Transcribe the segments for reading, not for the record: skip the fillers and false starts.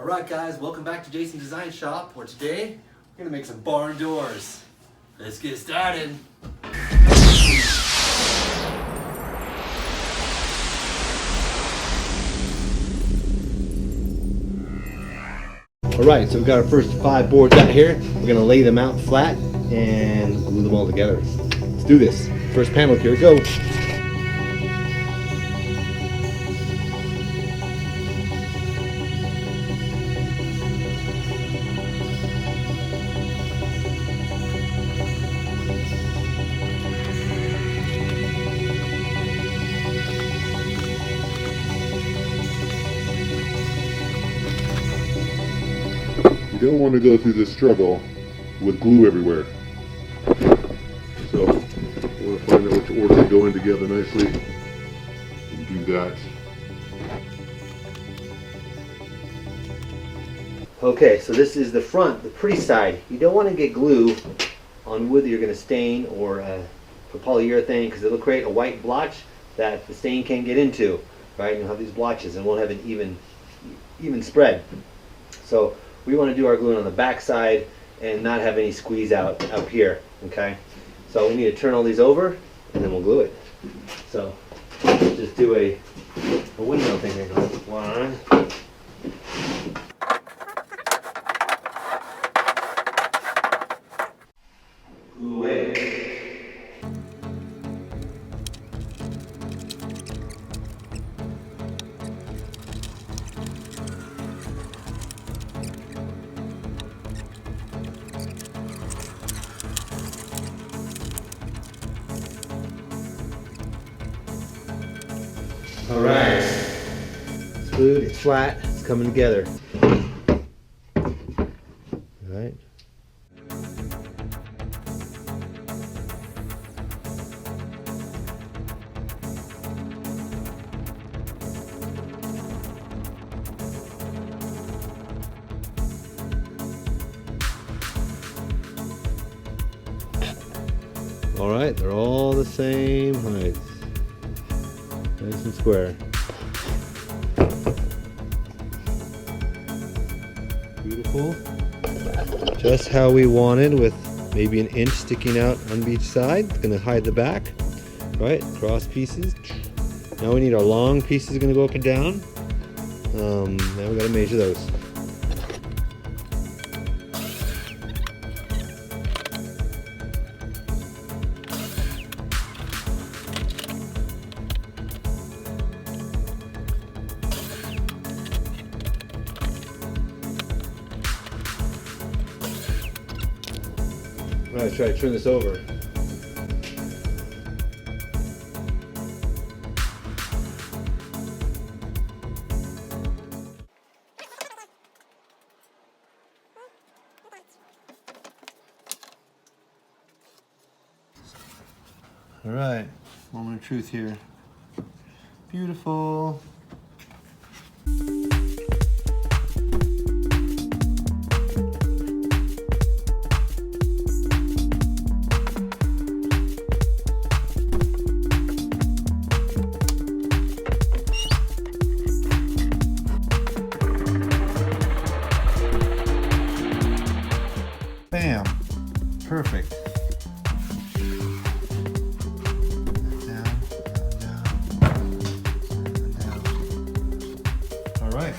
Alright guys, welcome back to Jason's Design Shop, where today we're going to make some barn doors. Let's get started. Alright, so we've got our first 5 boards out here. We're going to lay them out flat and glue them all together. Let's do this. First panel, here we go. You don't want to go through this struggle with glue everywhere. So you want to find out which order they go in together nicely and do that. Okay, so this is the front, the pretty side. You don't want to get glue on wood that you're going to stain or for polyurethane, because it'll create a white blotch that the stain can't get into, right? You'll have these blotches and won't have an even spread. So we want to do our gluing on the back side and not have any squeeze out up here, okay? So we need to turn all these over and then we'll glue it. So just do a windmill thing here. One. Glue away. All right, it's glued, it's flat, it's coming together. All right. All right, they're all the same height. Nice and square. Beautiful. Just how we wanted, with maybe an inch sticking out on each side. It's going to hide the back. Right, cross pieces. Now we need our long pieces going to go up and down. Now we got to measure those. Alright, let's try to turn this over. Alright, moment of truth here. Beautiful. Bam! Perfect. Down, down. All right.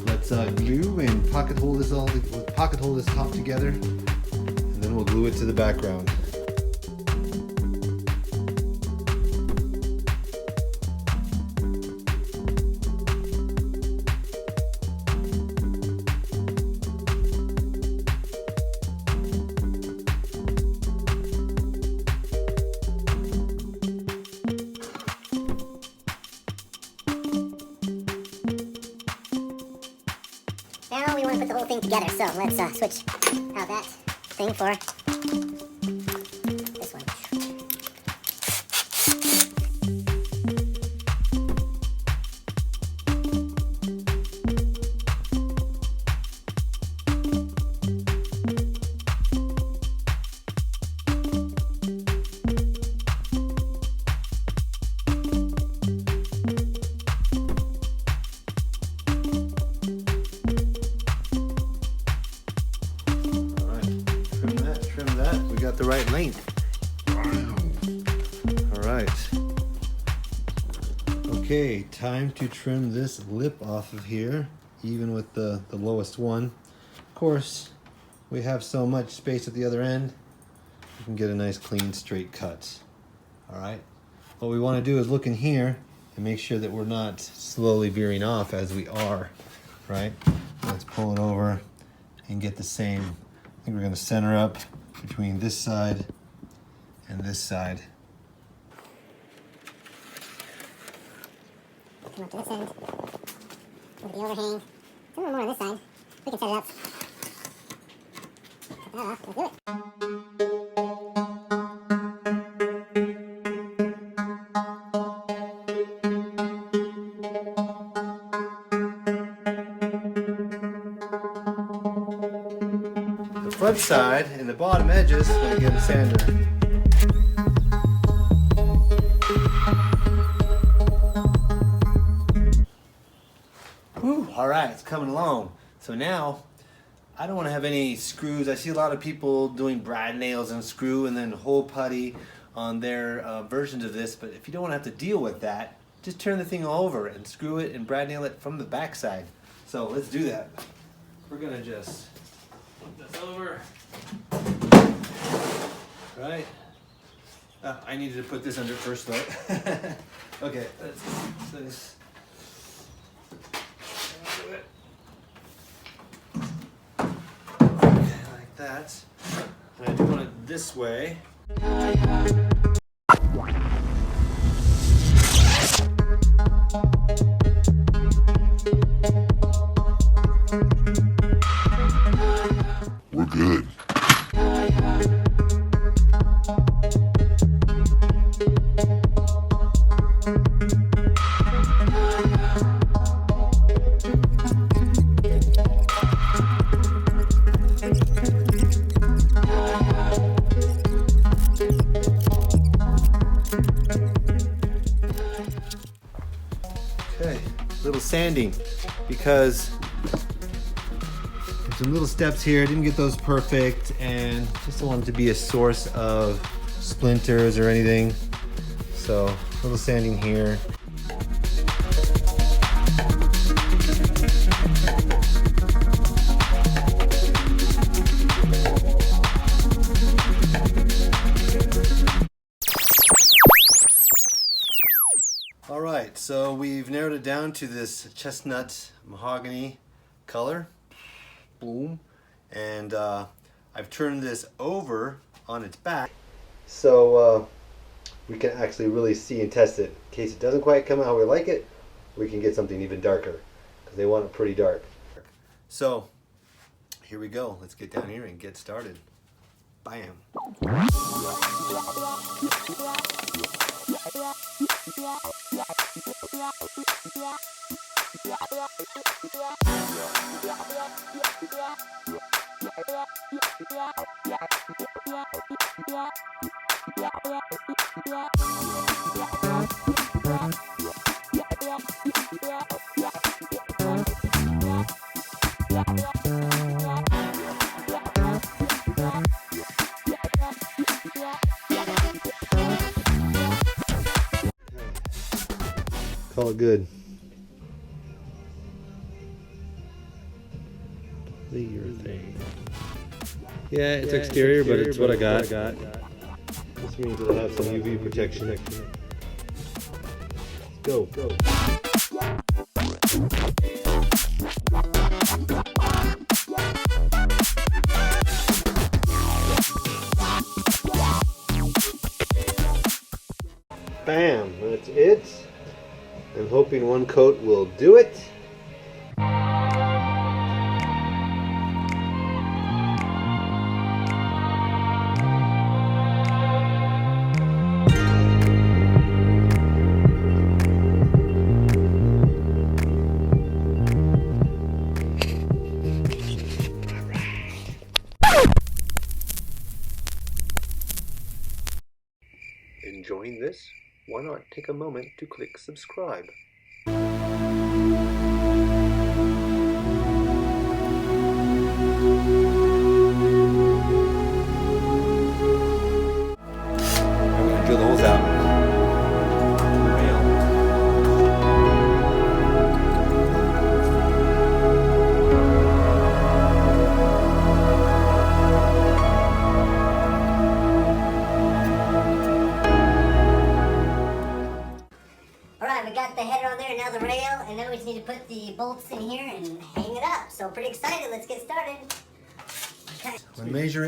Let's glue and pocket hold this top together, and then we'll glue it to the background. Now we want to put the whole thing together, so let's switch out that thing for this one. about the right length. All right. Okay, time to trim this lip off of here, even with the lowest one. Of course, we have so much space at the other end, you can get a nice clean straight cut. All right. What we want to do is look in here and make sure that we're not slowly veering off as we are, right? Let's pull it over and get the same. I think we're going to center up between this side and this side. Come up to this end. Look at the overhang. It's a little more on this side. We can set it up. Cut that off. Let's do it. The front side and the bottom edges, I'm going to give a sander. Whew, all right, it's coming along. So now, I don't want to have any screws. I see a lot of people doing brad nails and screw and then hole putty on their versions of this, but if you don't want to have to deal with that, just turn the thing over and screw it and brad nail it from the back side. So let's do that. We're going to just flip this over. Right. I needed to put this under first though. Okay, let's do this. Okay, like that. And I do want it this way. We're good. Okay, little sanding because some little steps here, didn't get those perfect, and just don't want it to be a source of splinters or anything. So, a little sanding here. All right, so we've narrowed it down to this chestnut mahogany color. Boom. And I've turned this over on its back so we can actually really see and test it. In case it doesn't quite come out how we like it, we can get something even darker because they want it pretty dark. So here we go. Let's get down here and get started. Bam. Call it good. Do your thing. Yeah, it's exterior, but it's what I got. This means it'll have some UV protection. Let's go. Bam, that's it. I'm hoping one coat will do it. Enjoying this? Why not take a moment to click subscribe? up. So pretty excited. Let's get started. Okay.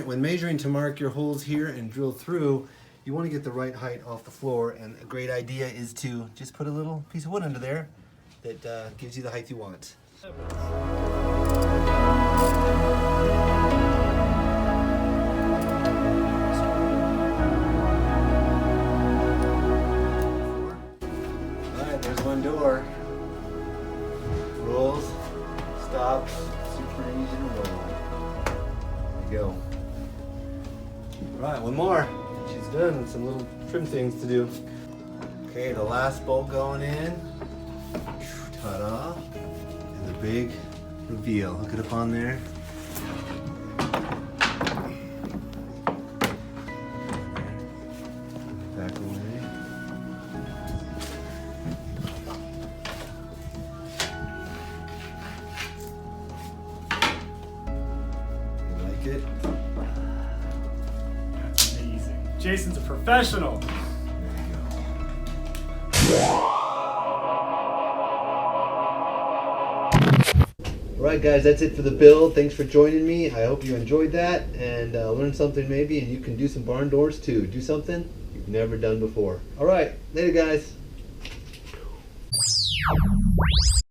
When measuring to mark your holes here and drill through, you want to get the right height off the floor, and a great idea is to just put a little piece of wood under there that gives you the height you want. Alright, there's one door. Rolls, stops, super easy to roll. There you go. Alright, one more. She's done. Some little trim things to do. Okay, the last bolt going in. Ta-da. And the big reveal. Hook it up on there. Back away. You like it? That's amazing. Jason's a professional. Alright guys, that's it for the build. Thanks for joining me. I hope you enjoyed that and learned something maybe, and you can do some barn doors too. Do something you've never done before. Alright, later guys.